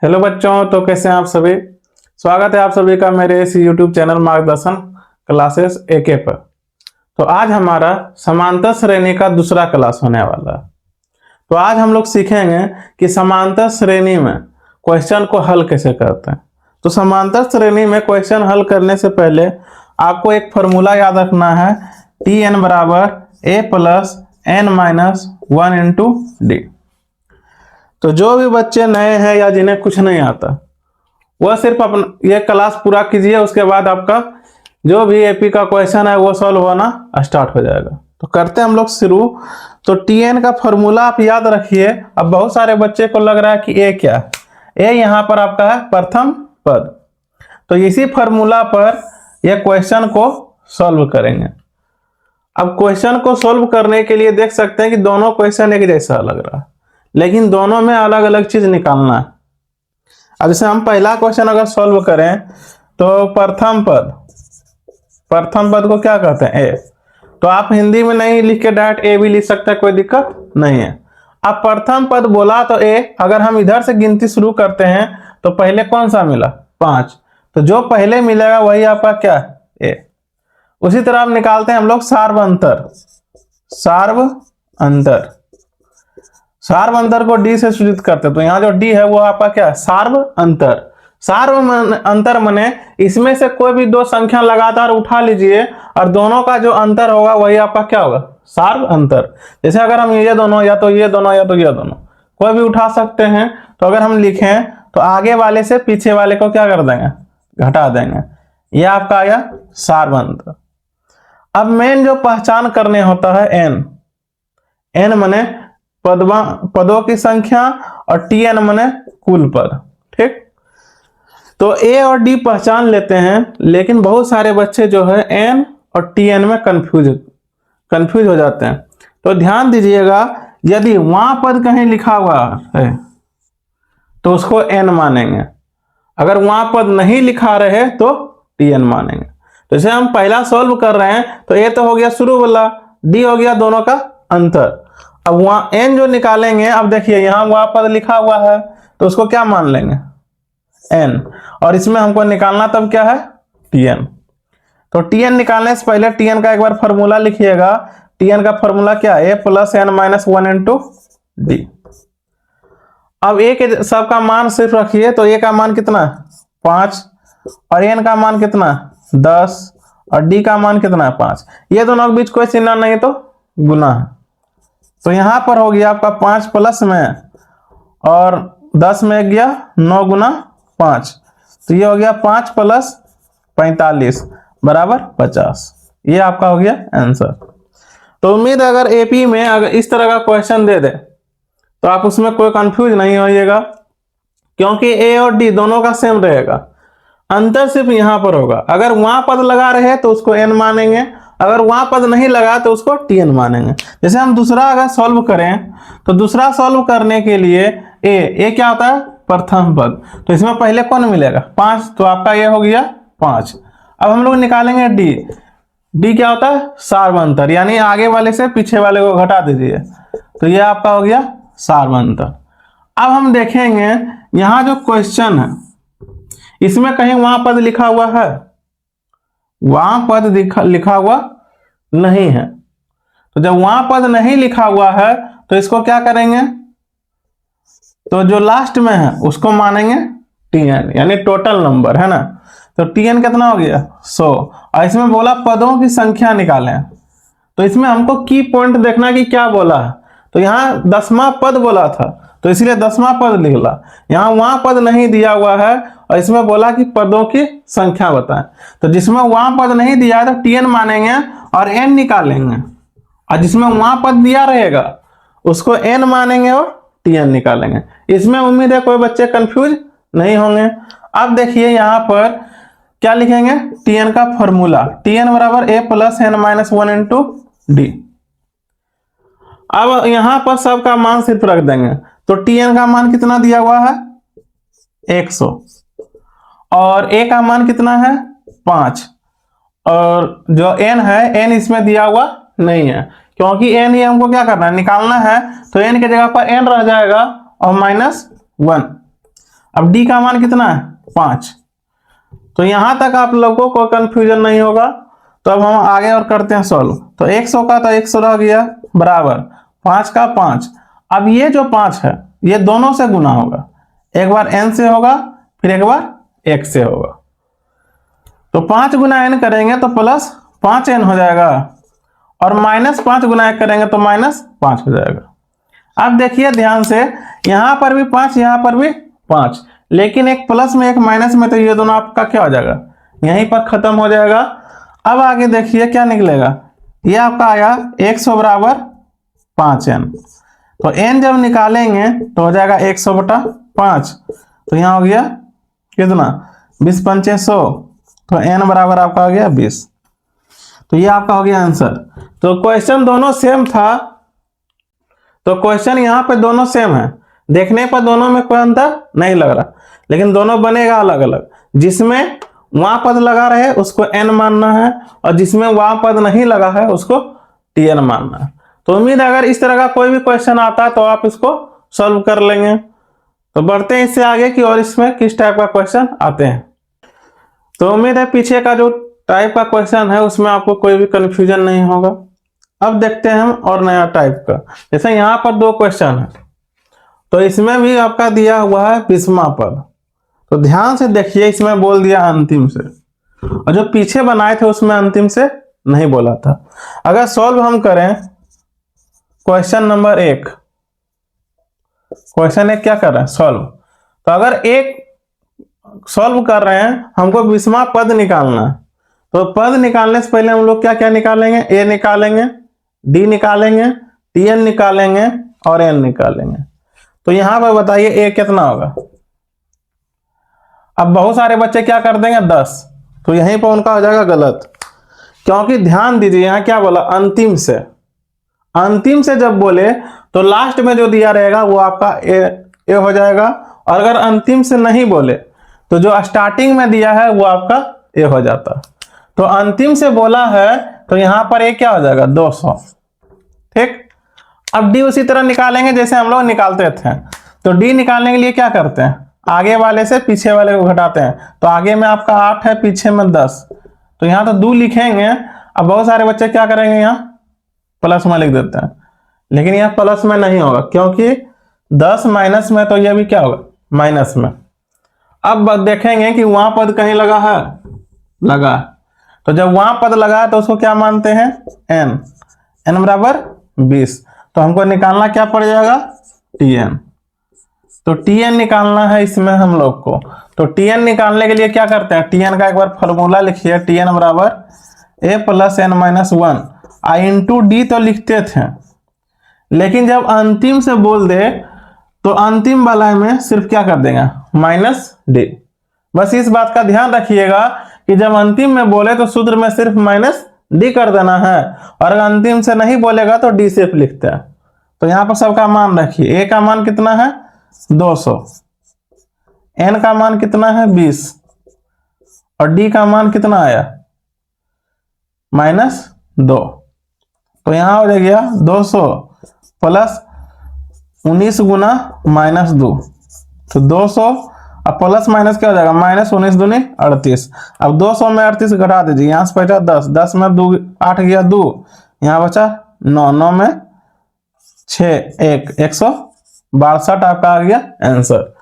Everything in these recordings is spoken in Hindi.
हेलो बच्चों, तो कैसे हैं आप सभी। स्वागत है आप सभी का मेरे इस YouTube चैनल मार्गदर्शन क्लासेस AK पर। तो आज हमारा समांतर श्रेणी का दूसरा क्लास होने वाला है। तो आज हम लोग सीखेंगे कि समांतर श्रेणी में क्वेश्चन को हल कैसे करते हैं। तो समांतर श्रेणी में क्वेश्चन हल करने से पहले आपको एक फॉर्मूला याद रखना है, Tn बराबर a plus n minus 1 into D. तो जो भी बच्चे नए हैं या जिन्हें कुछ नहीं आता वह सिर्फ अपना ये क्लास पूरा कीजिए, उसके बाद आपका जो भी एपी का क्वेश्चन है वो सॉल्व होना स्टार्ट हो जाएगा। तो करते हैं हम लोग शुरू। तो Tn का फॉर्मूला आप याद रखिए। अब बहुत सारे बच्चे को लग रहा है कि ए क्या है, ए यहाँ पर आपका है प्रथम पद। तो इसी फॉर्मूला पर यह क्वेश्चन को सॉल्व करेंगे। अब क्वेश्चन को सॉल्व करने के लिए देख सकते हैं कि दोनों क्वेश्चन एक जैसा लग रहा है, लेकिन दोनों में अलग अलग चीज निकालना है। अब जैसे हम पहला क्वेश्चन अगर सॉल्व करें तो प्रथम पद को क्या कहते हैं, ए। तो आप हिंदी में नहीं लिख के डायरेक्ट ए भी लिख सकते हैं, कोई दिक्कत नहीं है। अब प्रथम पद बोला तो ए, अगर हम इधर से गिनती शुरू करते हैं तो पहले कौन सा मिला, 5। तो जो पहले मिलेगा वही आपका क्या है, ए। उसी तरह हम निकालते हैं हम लोग सार्व अंतर को डी से सूचित करते हैं। तो यहाँ जो डी है वो आपका क्या है, सार्व अंतर मने इसमें से कोई भी दो संख्या लगातार उठा लीजिए और दोनों का जो अंतर होगा वही आपका क्या होगा, सार्व अंतर। जैसे अगर हम ये दोनों या तो ये दोनों कोई भी उठा सकते हैं। तो अगर हम लिखें तो आगे वाले से पीछे वाले को क्या कर देंगे, घटा देंगे। ये आपका आया सार्व अंतर। अब मेन जो पहचान करने होता है एन मने पदों की संख्या और Tn मने कुल पद, ठीक। तो ए और डी पहचान लेते हैं, लेकिन बहुत सारे बच्चे जो है एन और Tn में कंफ्यूज हो जाते हैं। तो ध्यान दीजिएगा, यदि वहां पद कहीं लिखा हुआ है तो उसको एन मानेंगे, अगर वहां पद नहीं लिखा रहे तो Tn मानेंगे। तो जैसे हम पहला सॉल्व कर रहे हैं तो ए तो हो गया शुरू वाला, डी हो गया दोनों का अंतर। अब वहां एन जो निकालेंगे, अब देखिए यहाँ वहां पद लिखा हुआ है तो उसको क्या मान लेंगे, एन। और इसमें हमको निकालना तब क्या है, Tn। तो Tn निकालने से पहले Tn का एक बार फॉर्मूला लिखिएगा। Tn का फॉर्मूला क्या है, a plus n minus 1 into D. अब a के सबका मान सिर्फ रखिए। तो a का मान कितना, 5, और n का मान कितना, 10, और d का मान कितना है, 5। ये दोनों के बीच कोई चिन्ह नहीं तो गुना है। तो यहां पर हो गया आपका 5 प्लस में और 10 में गया 9 गुना 5। तो ये हो गया 5 प्लस 45 बराबर 50। ये आपका हो गया आंसर। तो उम्मीद है अगर एपी में अगर इस तरह का क्वेश्चन दे दे तो आप उसमें कोई कंफ्यूज नहीं होइएगा, क्योंकि ए और डी दोनों का सेम रहेगा। अंतर सिर्फ यहां पर होगा, अगर वहां पद लगा रहे तो उसको एन मानेंगे, अगर वहां पद नहीं लगा तो उसको Tn मानेंगे। जैसे हम दूसरा अगर सॉल्व करें तो दूसरा सॉल्व करने के लिए ए क्या होता है, प्रथम पद। तो इसमें पहले कौन मिलेगा, 5। तो आपका ये हो गया 5। अब हम लोग निकालेंगे डी क्या होता है, सार्व अंतर, यानी आगे वाले से पीछे वाले को घटा दीजिए। तो ये आपका हो गया सार्व अंतर। अब हम देखेंगे यहां जो क्वेश्चन है इसमें कहीं वहां पद लिखा हुआ है, वहां पद लिखा हुआ नहीं है। तो जब वहां पद नहीं लिखा हुआ है तो इसको क्या करेंगे, तो जो लास्ट में है उसको मानेंगे Tn, यानी टोटल नंबर है ना। तो Tn कितना हो गया, 100। और इसमें बोला पदों की संख्या निकालें। तो इसमें हमको की पॉइंट देखना कि क्या बोला है। तो यहाँ 10वां पद बोला था तो इसलिए 10वां पद लिखला। यहाँ वहां पद नहीं दिया हुआ है और इसमें बोला कि पदों की संख्या बताएं। तो जिसमें वहां पद नहीं दिया है तो Tn मानेंगे और n निकालेंगे, और जिसमें वहां पद दिया रहेगा उसको n मानेंगे और Tn निकालेंगे। इसमें उम्मीद है कोई बच्चे कंफ्यूज नहीं होंगे। अब देखिए यहाँ पर क्या लिखेंगे, Tn का फॉर्मूला, Tn बराबर a plus n minus 1 into D. अब यहां पर सबका मान सिर्फ रख देंगे। तो Tn का मान कितना दिया हुआ है, 100, और a का मान कितना है, 5, और जो n है n इसमें दिया हुआ नहीं है, क्योंकि n ही हमको क्या करना है, निकालना है। तो n के जगह पर n रह जाएगा और -1। अब डी का मान कितना है 5। तो यहां तक आप लोगों को कंफ्यूजन नहीं होगा। तो अब हम आगे और करते हैं सॉल्व। तो 100 का तो 100 रह गया बराबर 5 का 5। अब ये जो 5 है ये दोनों से गुना होगा, एक बार n से होगा फिर एक बार 1 से होगा। तो 5 गुना n करेंगे तो प्लस 5n हो जाएगा, और माइनस 5 गुना 1 करेंगे तो माइनस 5 हो जाएगा। अब देखिए ध्यान से, यहां पर भी 5 यहां पर भी 5, लेकिन एक प्लस में एक माइनस में, तो ये दोनों आपका क्या हो जाएगा, यहीं पर खत्म हो जाएगा। अब आगे देखिए क्या निकलेगा, ये आपका आया 100 बराबर 5n। तो n जब निकालेंगे तो हो जाएगा 100 बटा 5। तो यहाँ हो गया कितना 20 पंचे 100, तो n बराबर आपका हो गया 20। तो ये आपका हो गया आंसर। तो क्वेश्चन दोनों सेम था, तो क्वेश्चन यहाँ पे दोनों सेम है, देखने पर दोनों में कोई अंतर नहीं लग रहा, लेकिन दोनों बनेगा अलग अलग। जिसमें वहां पद लगा रहे उसको n मानना है, और जिसमें वहां पद नहीं लगा है उसको tn मानना है। तो उम्मीद है अगर इस तरह का कोई भी क्वेश्चन आता है तो आप इसको सॉल्व कर लेंगे। तो बढ़ते हैं इससे आगे कि और इसमें किस टाइप का क्वेश्चन आते हैं। तो उम्मीद है पीछे का जो टाइप का क्वेश्चन है उसमें आपको कोई भी कंफ्यूजन नहीं होगा। अब देखते हैं हम और नया टाइप का। जैसे यहाँ पर 2 क्वेश्चन है, तो इसमें भी आपका दिया हुआ है 20वां पद। तो ध्यान से देखिए, इसमें बोल दिया अंतिम से, और जो पीछे बनाए थे उसमें अंतिम से नहीं बोला था। अगर सॉल्व हम करें क्वेश्चन नंबर 1, क्वेश्चन 1 क्या कर रहे हैं सॉल्व। तो अगर एक सॉल्व कर रहे हैं, हमको 20वां पद निकालना है, तो पद निकालने से पहले हम लोग क्या क्या निकालेंगे, a निकालेंगे, d निकालेंगे, tn निकालेंगे और n निकालेंगे। तो यहां पर बताइए a कितना होगा। अब बहुत सारे बच्चे क्या कर देंगे 10, तो यहीं पर उनका हो जाएगा गलत, क्योंकि ध्यान दीजिए यहां क्या बोला अंतिम से। अंतिम से जब बोले तो लास्ट में जो दिया रहेगा वो आपका ए हो जाएगा, और अगर अंतिम से नहीं बोले तो जो स्टार्टिंग में दिया है वो आपका ए हो जाता। तो अंतिम से बोला है तो यहां पर ए क्या हो जाएगा 200। ठीक, अब डी उसी तरह निकालेंगे जैसे हम लोग निकालते थे। तो डी निकालने के लिए क्या करते हैं, आगे वाले से पीछे वाले को घटाते हैं। तो आगे में आपका 8 है, पीछे में 10, तो यहां तो 2 लिखेंगे। अब बहुत सारे बच्चे क्या करेंगे, यहाँ प्लस में लिख देते हैं, लेकिन यहाँ प्लस में नहीं होगा, क्योंकि 10 माइनस में, तो यह भी क्या होगा माइनस में। अब देखेंगे कि वहां पद कहीं लगा है, लगा। तो जब वहां पद लगा है तो उसको क्या मानते हैं n बराबर 20। तो हमको निकालना क्या पड़ जाएगा tn। तो tn निकालना है इसमें हम लोग को। तो tn निकालने के लिए क्या करते हैं, tn का एक बार फॉर्मूला लिखिए, tn बराबर a plus n minus 1। I into D तो लिखते थे, लेकिन जब अंतिम से बोल दे तो अंतिम वाला में सिर्फ क्या कर देगा माइनस डी। बस इस बात का ध्यान रखिएगा कि जब अंतिम में बोले तो सूत्र में सिर्फ माइनस डी कर देना है, और अगर अंतिम से नहीं बोलेगा तो डी सिर्फ लिखते हैं। तो यहां पर सबका मान रखिए, ए का मान कितना है 200, एन का मान कितना है 20, और डी का मान कितना आया -2। तो यहां हो गया 200 प्लस 19 गुना -2, तो 200 अब प्लस माइनस क्या हो जाएगा -19 दूनी 38। अब 200 में 38 घटा दीजिए, यहां से बचा 10, 10 में 2 8 गया 2, यहां बचा 9, 9 में 6 1 162 आपका आ गया आंसर।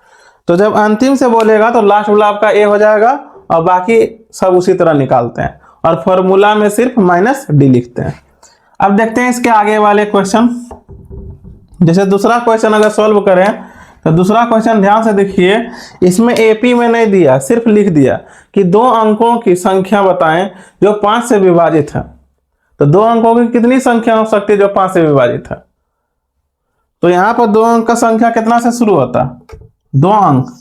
तो जब अंतिम से बोलेगा तो लास्ट वाला आपका ए हो जाएगा, और बाकी सब उसी तरह निकालते हैं, और फॉर्मूला में सिर्फ -d लिखते हैं। अब देखते हैं इसके आगे वाले क्वेश्चन। जैसे दूसरा क्वेश्चन अगर सॉल्व करें तो दूसरा क्वेश्चन ध्यान से देखिए, इसमें एपी में नहीं दिया, सिर्फ लिख दिया कि 2 अंकों की संख्या बताएं जो 5 से विभाजित है। तो 2 अंकों की कितनी संख्या हो सकती है जो 5 से विभाजित है। तो यहां पर 2 अंक का संख्या कितना से शुरू होता है 2 अंक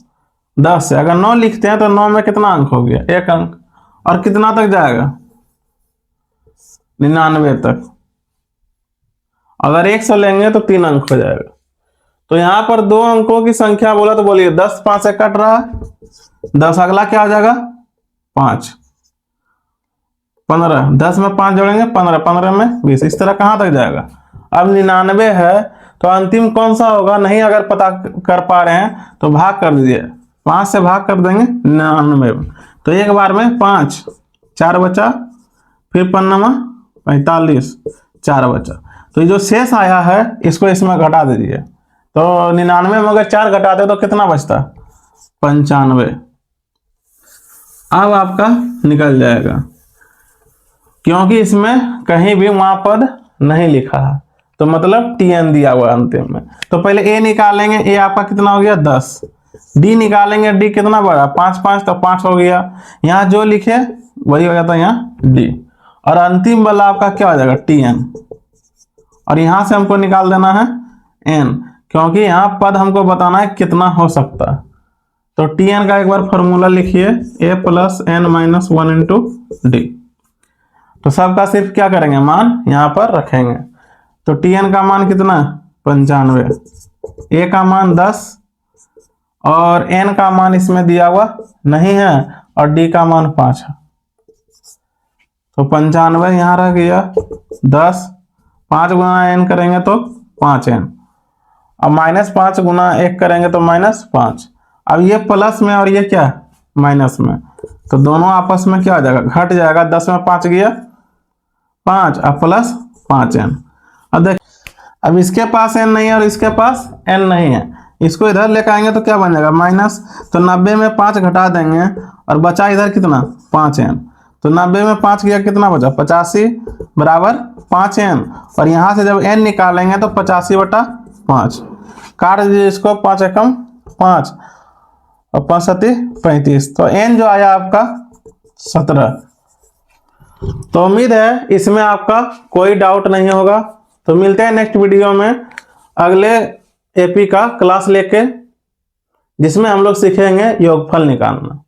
10 से। अगर 9 लिखते हैं तो 9 में कितना अंक हो गया 1 अंक, और कितना तक जाएगा 99 तक। अगर 100 लेंगे तो 3 अंक हो जाएगा। तो यहां पर 2 अंकों की संख्या बोला तो बोलिए 10 5 से कट रहा है 10, अगला क्या आ जाएगा 5, 15, 10 में 5 जोड़ेंगे 15, 15 में 20, इस तरह कहां तक जाएगा। अब 99 है तो अंतिम कौन सा होगा, नहीं अगर पता कर पा रहे हैं तो भाग कर दीजिए 5 से भाग कर देंगे 99 में, तो एक बार में 5, 4 बचा, फिर पन्नमा 45, 4 बचा। तो ये जो शेष आया है इसको इसमें घटा दीजिए। तो 99 में अगर 4 घटाते तो कितना बचता? 95। अब आपका निकल जाएगा, क्योंकि इसमें कहीं भी वहां पद नहीं लिखा है, तो मतलब TN दिया हुआ अंतिम में। तो पहले A निकालेंगे, A आपका कितना हो गया 10, D निकालेंगे, D कितना बड़ा 5 5, तो 5 हो गया। यहाँ जो लिखे वही हो जाता है यहाँ D, और अंतिम वाला आपका क्या हो जाएगा TN, और यहां से हमको निकाल देना है N, क्योंकि यहाँ पद हमको बताना है कितना हो सकता है। तो TN का एक बार फॉर्मूला लिखिए, A + N - 1 × D। तो सबका सिर्फ क्या करेंगे, मान यहाँ पर रखेंगे। तो TN का मान कितना? 95, A का मान 10, और N का मान इसमें दिया हुआ नहीं है, और D का मान 5 है। तो 95 यहाँ रह गया, 10, 5 गुना N करेंगे तो 5N, अब -5 गुना 1 करेंगे तो -5। अब ये प्लस में और ये क्या माइनस में, तो दोनों आपस में क्या हो जाएगा, घट जाएगा। 10 में 5 गया 5, अब प्लस 5N। अब देख, अब इसके पास N नहीं है और इसके पास N नहीं है, इसको इधर लेकर आएंगे तो क्या बन जाएगा माइनस। तो 90 में 5 घटा देंगे और बचा इधर कितना 5N। तो 90 में 5 गया कितना बचा 85 बराबर 5N, और यहाँ से जब N निकालेंगे तो 85/5 काट दीजिए इसको, 5 एकम 5 और 5 सती 35, तो N जो आया आपका 17। तो उम्मीद है इसमें आपका कोई डाउट नहीं होगा। तो मिलते हैं नेक्स्ट वीडियो में अगले AP का क्लास लेके, जिसमें हम लोग सीखेंगे योगफल निकालना।